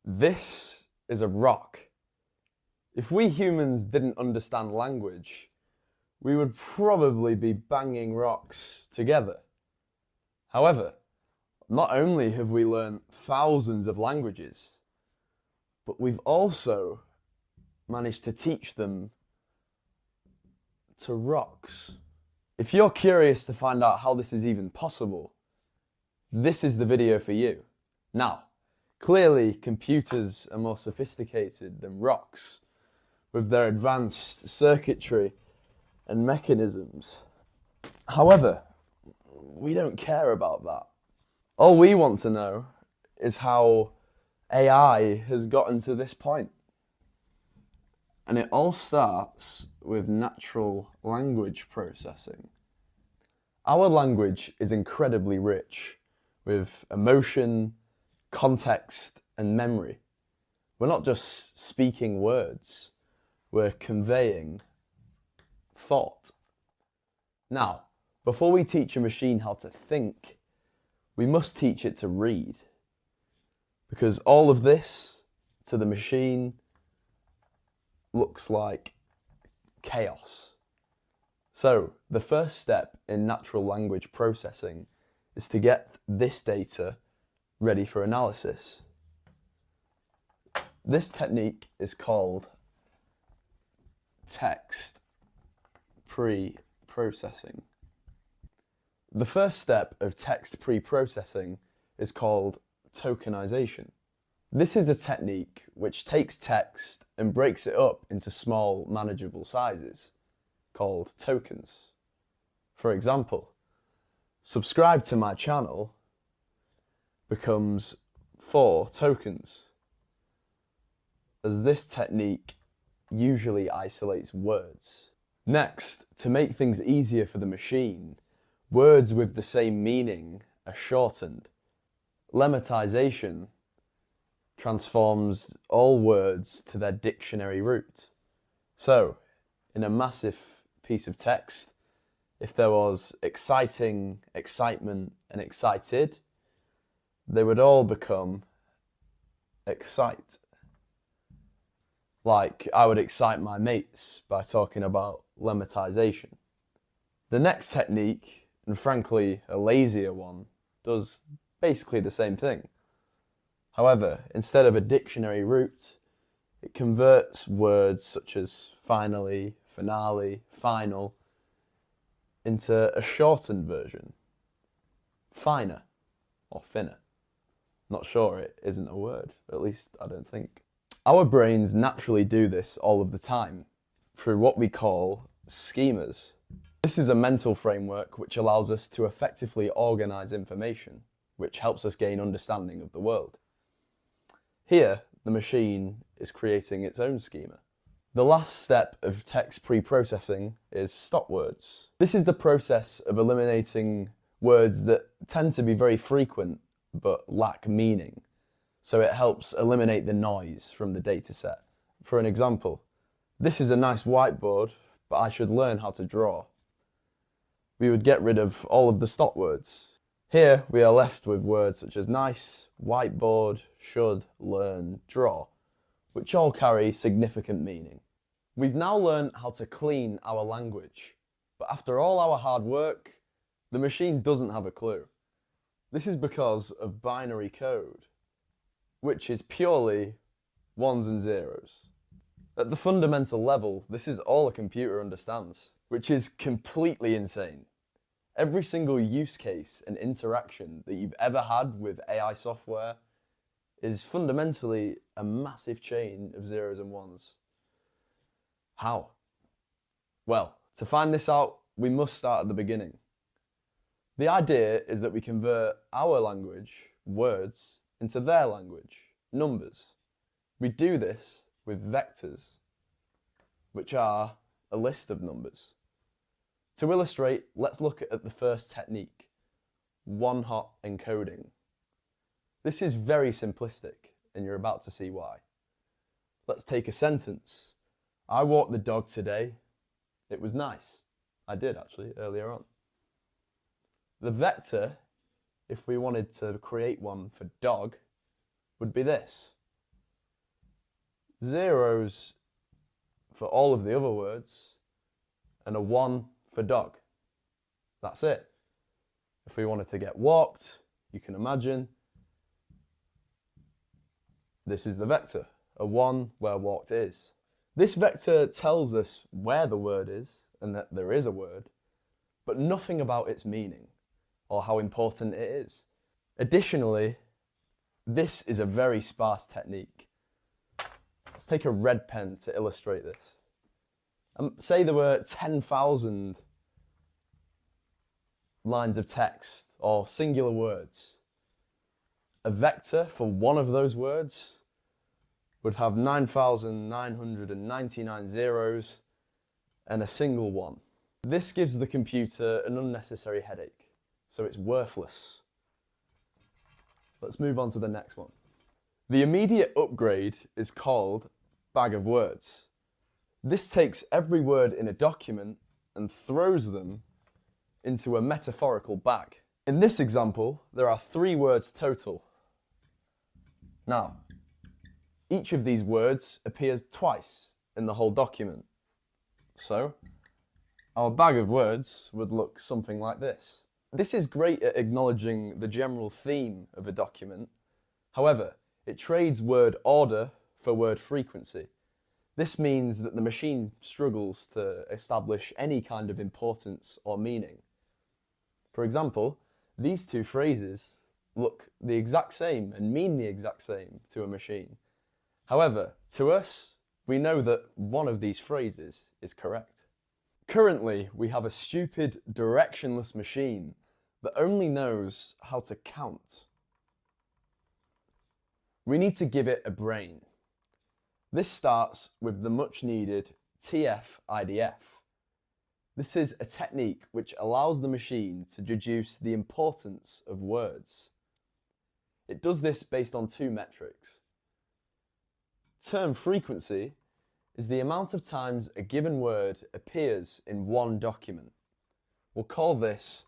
This is a rock. If we humans didn't understand language, we would probably be banging rocks together. However, not only have we learned thousands of languages, but we've also managed to teach them to rocks. If you're curious to find out how this is even possible, this is the video for you. Now, clearly computers are more sophisticated than rocks, with their advanced circuitry and mechanisms. However, we don't care about that. All we want to know is how AI has gotten to this point. And it all starts with natural language processing. Our language is incredibly rich with emotion, context, and memory. We're not just speaking words, we're conveying thought. Now, before we teach a machine how to think, we must teach it to read. Because all of this, to the machine, looks like chaos. So, the first step in natural language processing is to get this data ready for analysis. This technique is called text pre-processing. The first step of text pre-processing is called tokenization. This is a technique which takes text and breaks it up into small, manageable sizes, called tokens. For example, subscribe to my channel becomes 4 tokens, as this technique usually isolates words. Next, to make things easier for the machine, words with the same meaning are shortened. Lemmatization transforms all words to their dictionary root. So, in a massive piece of text, if there was exciting, excitement, and excited, they would all become excite. Like I would excite my mates by talking about lemmatization. The next technique, and frankly a lazier one, does basically the same thing. However, instead of a dictionary root, it converts words such as finally, finale, final, into a shortened version, finer or thinner. Not sure it isn't a word, at least I don't think. Our brains naturally do this all of the time through what we call schemas. This is a mental framework which allows us to effectively organize information, which helps us gain understanding of the world. Here, the machine is creating its own schema. The last step of text pre-processing is stop words. This is the process of eliminating words that tend to be very frequent but lack meaning. So it helps eliminate the noise from the dataset. For an example, this is a nice whiteboard, but I should learn how to draw. We would get rid of all of the stop words. Here we are left with words such as nice, whiteboard, should, learn, draw, which all carry significant meaning. We've now learned how to clean our language, but after all our hard work, the machine doesn't have a clue. This is because of binary code, which is purely ones and zeros. At the fundamental level, this is all a computer understands, which is completely insane. Every single use case and interaction that you've ever had with AI software is fundamentally a massive chain of zeros and ones. How? Well, to find this out, we must start at the beginning. The idea is that we convert our language, words, into their language, numbers. We do this with vectors, which are a list of numbers. To illustrate, let's look at the first technique, One-Hot-Encoding. This is very simplistic, and you're about to see why. Let's take a sentence. I walked the dog today. It was nice. I did actually, earlier on. The vector, if we wanted to create one for dog, would be this. zeros for all of the other words, and a 1 for dog. That's it. If we wanted to get walked, you can imagine this is the vector, a 1 where walked is. This vector tells us where the word is and that there is a word, but nothing about its meaning or how important it is. Additionally, this is a very sparse technique. Let's take a red pen to illustrate this. Say there were 10,000 lines of text or singular words. A vector for one of those words would have 9,999 zeros and a single 1. This gives the computer an unnecessary headache, so it's worthless. Let's move on to the next one. The immediate upgrade is called bag of words. This takes every word in a document and throws them into a metaphorical bag. In this example, there are 3 words total. Now, each of these words appears twice in the whole document. So, our bag of words would look something like this. This is great at acknowledging the general theme of a document. However, it trades word order for word frequency. This means that the machine struggles to establish any kind of importance or meaning. For example, these 2 phrases look the exact same and mean the exact same to a machine. However, to us, we know that one of these phrases is correct. Currently, we have a stupid, directionless machine that only knows how to count. We need to give it a brain. This starts with the much needed TF-IDF. This is a technique which allows the machine to deduce the importance of words. It does this based on 2 metrics. Term frequency is the amount of times a given word appears in one document. We'll call this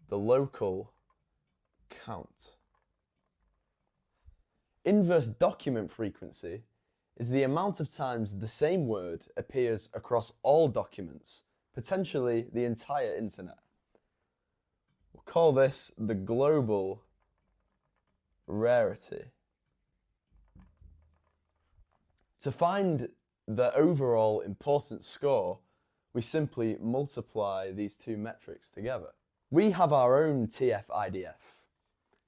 the local count. Inverse document frequency is the amount of times the same word appears across all documents, potentially the entire internet. We'll call this the global rarity. To find the overall importance score, we simply multiply these 2 metrics together. We have our own TF-IDF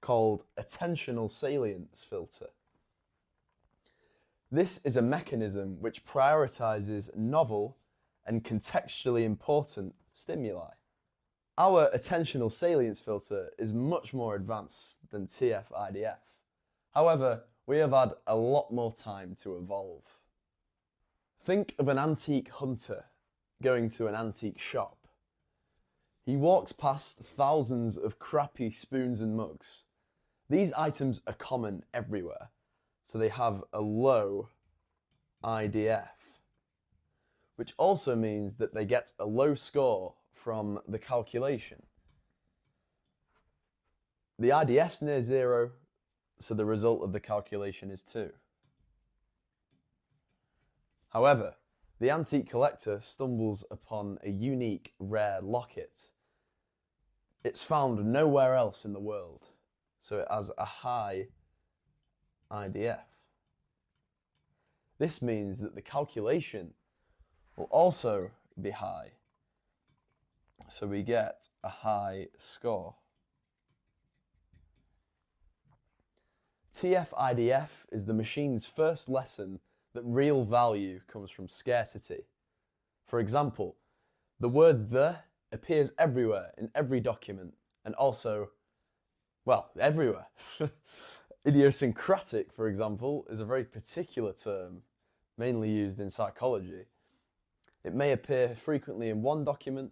called attentional salience filter. This is a mechanism which prioritizes novel and contextually important stimuli. Our attentional salience filter is much more advanced than TF-IDF. However, we have had a lot more time to evolve. Think of an antique hunter going to an antique shop. He walks past thousands of crappy spoons and mugs. These items are common everywhere, so they have a low IDF, which also means that they get a low score from the calculation. The IDF's near 0, so the result of the calculation is 2. However, the antique collector stumbles upon a unique, rare locket. It's found nowhere else in the world, so it has a high IDF. This means that the calculation will also be high, so we get a high score. TF-IDF is the machine's first lesson that real value comes from scarcity. For example, the word "the" appears everywhere in every document, and also, well, everywhere. Idiosyncratic, for example, is a very particular term, mainly used in psychology. It may appear frequently in one document,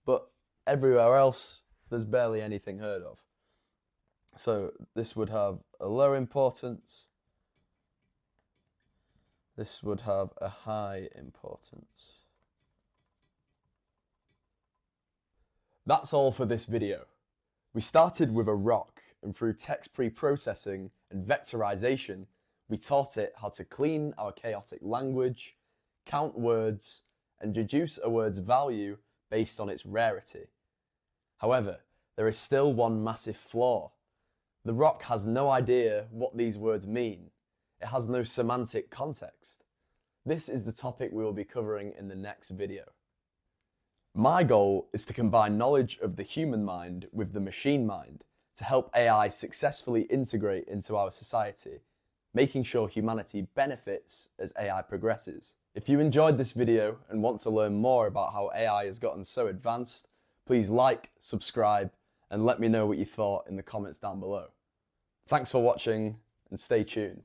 but everywhere else, there's barely anything heard of. So this would have a low importance. This would have a high importance. That's all for this video. We started with a rock, and through text pre-processing and vectorization, We taught it how to clean our chaotic language, count words, and deduce a word's value based on its rarity. However, there is still one massive flaw. The rock has no idea what these words mean. It has no semantic context. This is the topic we will be covering in the next video. My goal is to combine knowledge of the human mind with the machine mind to help AI successfully integrate into our society, making sure humanity benefits as AI progresses. If you enjoyed this video and want to learn more about how AI has gotten so advanced, please like, subscribe, and let me know what you thought in the comments down below. Thanks for watching and stay tuned.